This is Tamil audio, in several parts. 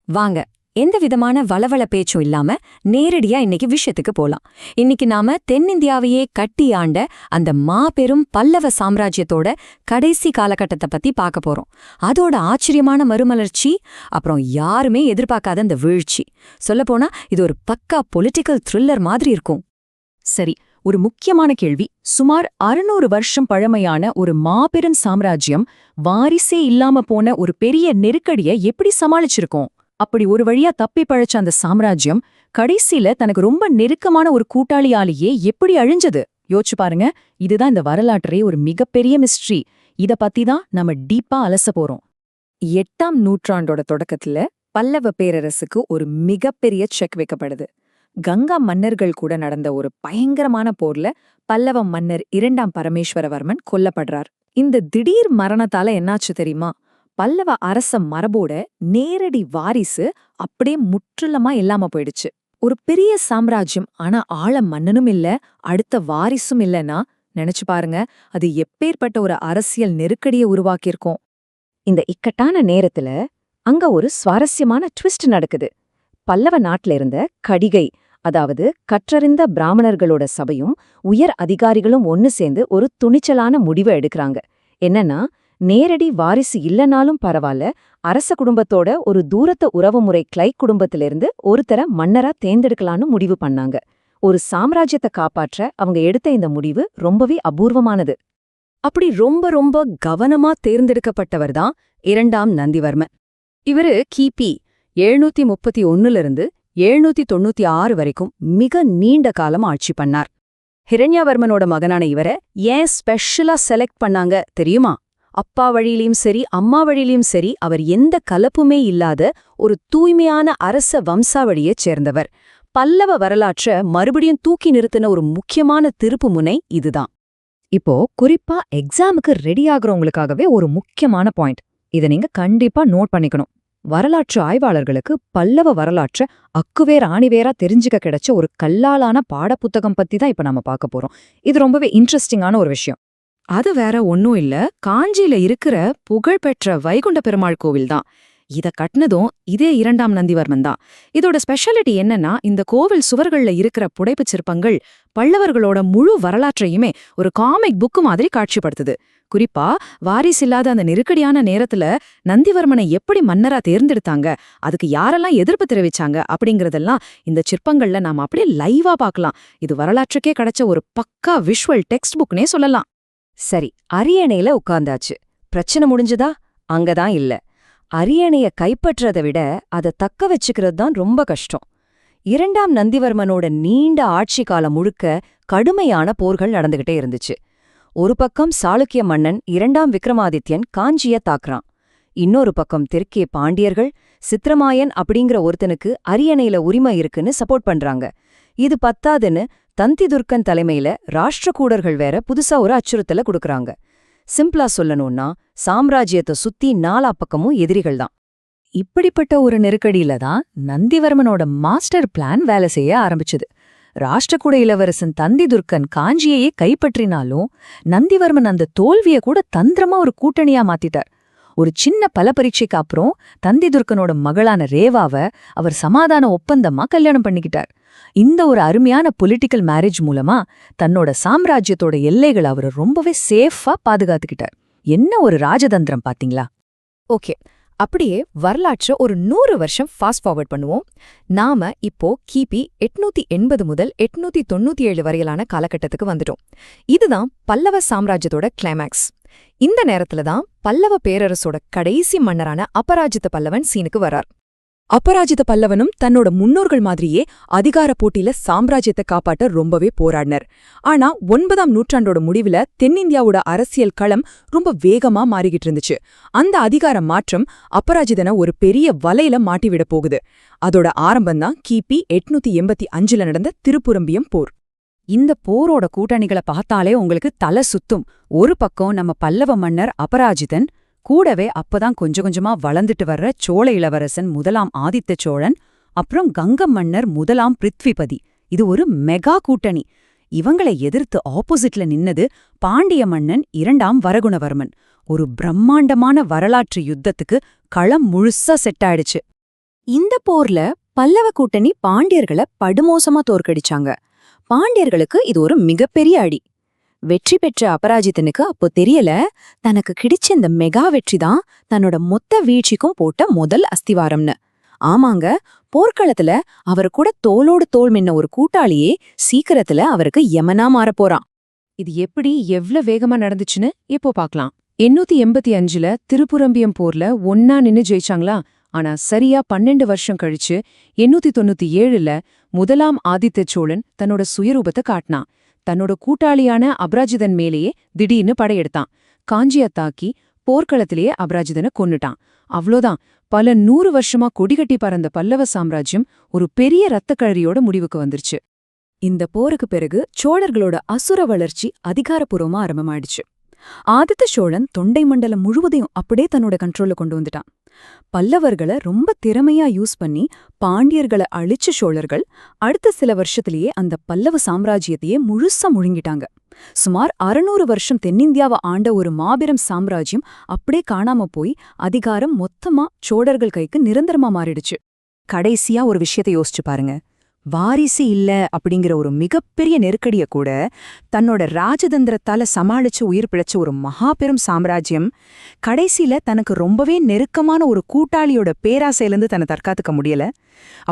வாங்க, எந்த விதமான வளவள பேச்சும் இல்லாம நேரடியா இன்னைக்கு விஷயத்துக்கு போலாம். இன்னைக்கு நாம தென்னிந்தியாவையே கட்டி ஆண்ட அந்த மாபெரும் பல்லவ சாம்ராஜ்யத்தோட கடைசி காலகட்டத்தை பத்தி பார்க்க போறோம். அதோட ஆச்சரியமான மறுமலர்ச்சி, அப்புறம் யாருமே எதிர்பார்க்காத அந்த வீழ்ச்சி. சொல்லப்போனா இது ஒரு பக்கா பொலிட்டிக்கல் த்ரில்லர் மாதிரி இருக்கும். சரி, ஒரு முக்கியமான கேள்வி. சுமார் 600 வருஷம் பழமையான ஒரு மாபெரும் சாம்ராஜ்யம் வாரிசே இல்லாம போன ஒரு பெரிய நெருக்கடியை எப்படி சமாளிச்சிருக்கோம்? அப்படி ஒரு வழியா தப்பி பழைச்ச அந்த சாம்ராஜ்யம் கடைசியில தனக்கு ரொம்ப நெருக்கமான ஒரு கூட்டாளியாலேயே எப்படி அழிஞ்சது? யோசிச்சு பாருங்க. இதுதான் இந்த வரலாற்றே ஒரு மிகப்பெரிய மிஸ்ட்ரி. இத பத்தி தான் நம்ம டீப்பா அலச போறோம். 8ஆம் நூற்றாண்டோட தொடக்கத்துல பல்லவ பேரரசுக்கு ஒரு மிகப்பெரிய செக் வைக்கப்படுது. கங்கா மன்னர்கள் கூட நடந்த ஒரு பயங்கரமான போர்ல பல்லவ மன்னர் 2ஆம் பரமேஸ்வரவர்மன் கொல்லப்படுறார். இந்த திடீர் மரணத்தால என்னாச்சு தெரியுமா? பல்லவ அரச மரபோட நேரடி வாரிசு அப்படியே முற்றிலுமா இல்லாம போயிடுச்சு. ஒரு பெரிய சாம்ராஜ்யம், ஆனா ஆள மன்னனும் இல்ல, அடுத்த வாரிசும் இல்லைன்னா நினைச்சு பாருங்க, அது எப்பேற்பட்ட ஒரு அரசியல் நெருக்கடியை உருவாக்கியிருக்கோம். இந்த இக்கட்டான நேரத்துல அங்க ஒரு சுவாரஸ்யமான ட்விஸ்ட் நடக்குது. பல்லவ நாட்டுல இருந்த கடிகை, அதாவது கற்றறிந்த பிராமணர்களோட சபையும் உயர் அதிகாரிகளும் ஒன்னு சேர்ந்து ஒரு துணிச்சலான முடிவை எடுக்கறாங்க. என்னன்னா, நேரடி வாரிசு இல்லனாலும் பரவாயில்ல, அரச குடும்பத்தோட ஒரு தூரத்த உறவுமுறை கிளைக் குடும்பத்திலிருந்து ஒருத்தர மன்னரா தேர்ந்தெடுக்கலான்னு முடிவு பண்ணாங்க. ஒரு சாம்ராஜ்யத்தை காப்பாற்ற அவங்க எடுத்த இந்த முடிவு ரொம்பவே அபூர்வமானது. அப்படி ரொம்ப ரொம்ப கவனமா தேர்ந்தெடுக்கப்பட்டவர்தான் 2ஆம் நந்திவர்மன். இவரு கிபி 731லிருந்து 796 வரைக்கும் மிக நீண்ட காலம் ஆட்சி பண்ணார். ஹிரண்யவர்மனோட மகனான இவரை ஏன் ஸ்பெஷலா செலக்ட் பண்ணாங்க தெரியுமா? அப்பா வழியிலையும் சரி, அம்மா வழியிலையும் சரி, அவர் எந்த கலப்புமே இல்லாத ஒரு தூய்மையான அரச வம்சாவழியைச் சேர்ந்தவர். பல்லவ வரலாற்ற மறுபடியும் தூக்கி நிறுத்தின ஒரு முக்கியமான திருப்பு முனை இதுதான். இப்போ குறிப்பா எக்ஸாமுக்கு ரெடி ஆகுறவங்களுக்காகவே ஒரு முக்கியமான பாயிண்ட். இதை நீங்க கண்டிப்பா நோட் பண்ணிக்கணும். வரலாற்று ஆய்வாளர்களுக்கு பல்லவ வரலாற்ற அக்குவேர் ஆணிவேரா தெரிஞ்சுக்க கிடைச்ச ஒரு கல்லாலான பாடப்புத்தகம் பத்தி தான் இப்ப நாம பார்க்க போறோம். இது ரொம்பவே இன்ட்ரெஸ்டிங்கான ஒரு விஷயம். அது வேற ஒன்னும் இல்ல, காஞ்சியில இருக்கிற புகழ்பெற்ற வைகுண்ட பெருமாள் கோவில் தான். இத கட்டினதும் இதே 2ஆம் நந்திவர்மன் தான். இதோட ஸ்பெஷாலிட்டி என்னன்னா, இந்த கோவில் சுவர்கள்ல இருக்கிற புடைப்புச் சிற்பங்கள் பல்லவர்களோட முழு வரலாற்றையுமே ஒரு காமிக் புக்கு மாதிரி காட்சிப்படுத்துது. குறிப்பா வாரிசில்லாத அந்த நெருக்கடியான நேரத்துல நந்திவர்மனை எப்படி மன்னரா தேர்ந்தெடுத்தாங்க, அதுக்கு யாரெல்லாம் எதிர்ப்பு தெரிவிச்சாங்க அப்படிங்கறதெல்லாம் இந்த சிற்பங்கள்ல நாம அப்படியே லைவா பார்க்கலாம். இது வரலாற்றுக்கே கிடைச்ச ஒரு பக்கா விஷுவல் டெக்ஸ்ட் புக்னே சொல்லலாம். சரி, அரியணையில உட்கார்ந்தாச்சு. பிரச்சனை முடிஞ்சுதா? அங்கதான் இல்ல. அரியணைய கைப்பற்றதை விட அதை தக்க வச்சுக்கிறது தான் ரொம்ப கஷ்டம். 2ஆம் நந்திவர்மனோட நீண்ட ஆட்சி காலம் முழுக்க கடுமையான போர்கள் நடந்துகிட்டே இருந்துச்சு. ஒரு பக்கம் சாளுக்கிய மன்னன் 2ஆம் விக்ரமாதித்யன் காஞ்சிய தாக்குறான். இன்னொரு பக்கம் தெற்கே பாண்டியர்கள் சித்ரமாயன் அப்படிங்கிற ஒருத்தனுக்கு அரியணையில உரிமை இருக்குன்னு சப்போர்ட் பண்றாங்க. இது பத்தாதுன்னு தந்திதுர்க்கன் தலைமையில ராஷ்டிரகூடர்கள் வேற புதுசா ஒரு அச்சுறுத்தலை கொடுக்கறாங்க. சிம்பிளா சொல்லணும்னா, சாம்ராஜ்யத்தை சுத்தி நாலா பக்கமும் எதிரிகள் தான். இப்படிப்பட்ட ஒரு நெருக்கடியில தான் நந்திவர்மனோட மாஸ்டர் பிளான் வேலை செய்ய ஆரம்பிச்சுது. ராஷ்டிரகூட இளவரசன் தந்திதுர்க்கன் காஞ்சியையே கைப்பற்றினாலும் நந்திவர்மன் அந்த தோல்வியை கூட தந்திரமா ஒரு கூட்டணியா மாத்திட்டார். ஒரு சின்ன பல பரீட்சைக்கு அப்புறம் தந்திதுர்க்கனோட மகளான ரேவாவை அவர் சமாதான ஒப்பந்தமா கல்யாணம் பண்ணிக்கிட்டார். இந்த ஒரு அருமையான பொலிட்டிக்கல் மேரேஜ் மூலமா தன்னோட சாம்ராஜ்யத்தோட எல்லைகளை அவர் ரொம்பவே சேஃபா பாதுகாத்துக்கிட்டார். என்ன ஒரு ராஜதந்திரம் பாத்தீங்களா? ஓகே, அப்படியே வரலாற்ற ஒரு 100 வருஷம் ஃபாஸ்ட் ஃபார்வர்ட் பண்ணுவோம். நாம இப்போ கிபி 880 முதல் 897 வரையிலான காலகட்டத்துக்கு வந்துட்டோம். இதுதான் பல்லவ சாம்ராஜ்யத்தோட கிளைமேக்ஸ். இந்த நேரத்துல தான் பல்லவ பேரரசோட கடைசி மன்னரான அபராஜித பல்லவன் சீனுக்கு வரார். அபராஜித பல்லவனும் தன்னோட முன்னோர்கள் மாதிரியே அதிகார போட்டியில சாம்ராஜ்யத்தை காப்பாற்ற ரொம்பவே போராடினர். ஆனா 9ஆம் நூற்றாண்டோட முடிவுல தென்னிந்தியாவோட அரசியல் களம் ரொம்ப வேகமா மாறிக்கிட்டு இருந்துச்சு. அந்த அதிகார மாற்றம் அபராஜிதனை ஒரு பெரிய வலையில மாட்டிவிட போகுது. அதோட ஆரம்பம்தான் கிபி 885ல நடந்த திருப்புரம்பியம் போர். இந்த போரோட கூட்டணிகளை பார்த்தாலே உங்களுக்கு தலை சுத்தும். ஒரு பக்கம் நம்ம பல்லவ மன்னர் அபராஜிதன், கூடவே அப்பதான் கொஞ்சம் கொஞ்சமா வளர்ந்துட்டு வர்ற சோழ இளவரசன் 1ஆம் ஆதித்த சோழன், அப்புறம் கங்க மன்னர் 1ஆம் பிருத்விபதி. இது ஒரு மெகா கூட்டணி. இவங்களை எதிர்த்து ஆப்போசிட்ல நின்னது பாண்டிய மன்னன் 2ஆம் வரகுணவர்மன். ஒரு பிரம்மாண்டமான வரலாற்று யுத்தத்துக்கு களம் முழுசா செட் ஆயிடுச்சு. இந்த போர்ல பல்லவ கூட்டணி பாண்டியர்களை படுமோசமா தோற்கடிச்சாங்க. பாண்டியர்களுக்கு இது ஒரு மிகப்பெரிய அடி. வெற்றி பெற்ற அபராஜித்தனுக்கு அப்போ தெரியல, தனக்கு கிடைச்ச இந்த மெகா வெற்றி தான் தன்னோட மொத்த வீழ்ச்சிக்கும் போட்ட முதல் அஸ்திவாரம்னு. ஆமாங்க, போர்க்களத்துல அவர் கூட தோளோடு தோள் மின்ன ஒரு கூட்டாளியே சீக்கிரத்துல அவருக்கு யமனா மாறப்போறான். இது எப்படி எவ்ளோ வேகமா நடந்துச்சுன்னு இப்போ பார்க்கலாம். 885ல திருப்புரம்பியம் போர்ல ஒன்னா நின்னு ஜெயிச்சாங்களா? ஆனா சரியா 12 வருஷம் கழிச்சு 897ல முதலாம் ஆதித்த சோழன் தன்னோட சுயரூபத்தை காட்டினான். தன்னோட கூட்டாளியான அபராஜிதன் மேலேயே திடீர்னு படையெடுத்தான். காஞ்சியை தாக்கி போர்க்களத்திலேயே அபராஜிதனை கொன்னுட்டான். அவ்ளோதான், பல 100 வருஷமா கொடிகட்டி பறந்த பல்லவ சாம்ராஜ்யம் ஒரு பெரிய இரத்தக்கழறியோட முடிவுக்கு வந்துருச்சு. இந்த போருக்கு பிறகு சோழர்களோட அசுர வளர்ச்சி அதிகாரப்பூர்வமா ஆரம்பமாயிடுச்சு. ஆதித்த சோழன் தொண்டை மண்டலம் முழுவதையும் அப்படியே தன்னோட கண்ட்ரோல்ல கொண்டு வந்துட்டான். பல்லவர்களை ரொம்ப திறமையா யூஸ் பண்ணி பாண்டியர்களை அழிச்ச சோழர்கள் அடுத்த சில வருஷத்திலேயே அந்த பல்லவ சாம்ராஜ்யத்தையே முழுசா முழுங்கிட்டாங்க. சுமார் 600 வருஷம் தென்னிந்தியாவை ஆண்ட ஒரு மாபெரும் சாம்ராஜ்யம் அப்படியே காணாம போய் அதிகாரம் மொத்தமா சோழர்கள் கைக்கு நிரந்தரமா மாறிடுச்சு. கடைசியா ஒரு விஷயத்தை யோசிச்சு பாருங்க. வாரிசு இல்ல அப்படிங்கிற ஒரு மிகப்பெரிய நெருக்கடிய கூட தன்னோட ராஜதந்திரத்தால சமாளிச்சு உயிர் பிழைச்ச ஒரு மகாபெரும் சாம்ராஜ்யம் கடைசியில தனக்கு ரொம்பவே நெருக்கமான ஒரு கூட்டாளியோட பேராசையிலிருந்து தன்னை தற்காத்துக்க முடியல.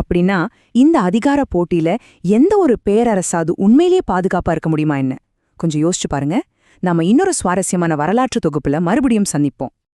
அப்படின்னா இந்த அதிகார போட்டியில எந்த ஒரு பேரரசாது உண்மையிலேயே பாதுகாப்பா இருக்க முடியுமா என்ன? கொஞ்சம் யோசிச்சு பாருங்க. நாம இன்னொரு சுவாரஸ்யமான வரலாற்று தொகுப்புல மறுபடியும் சந்திப்போம்.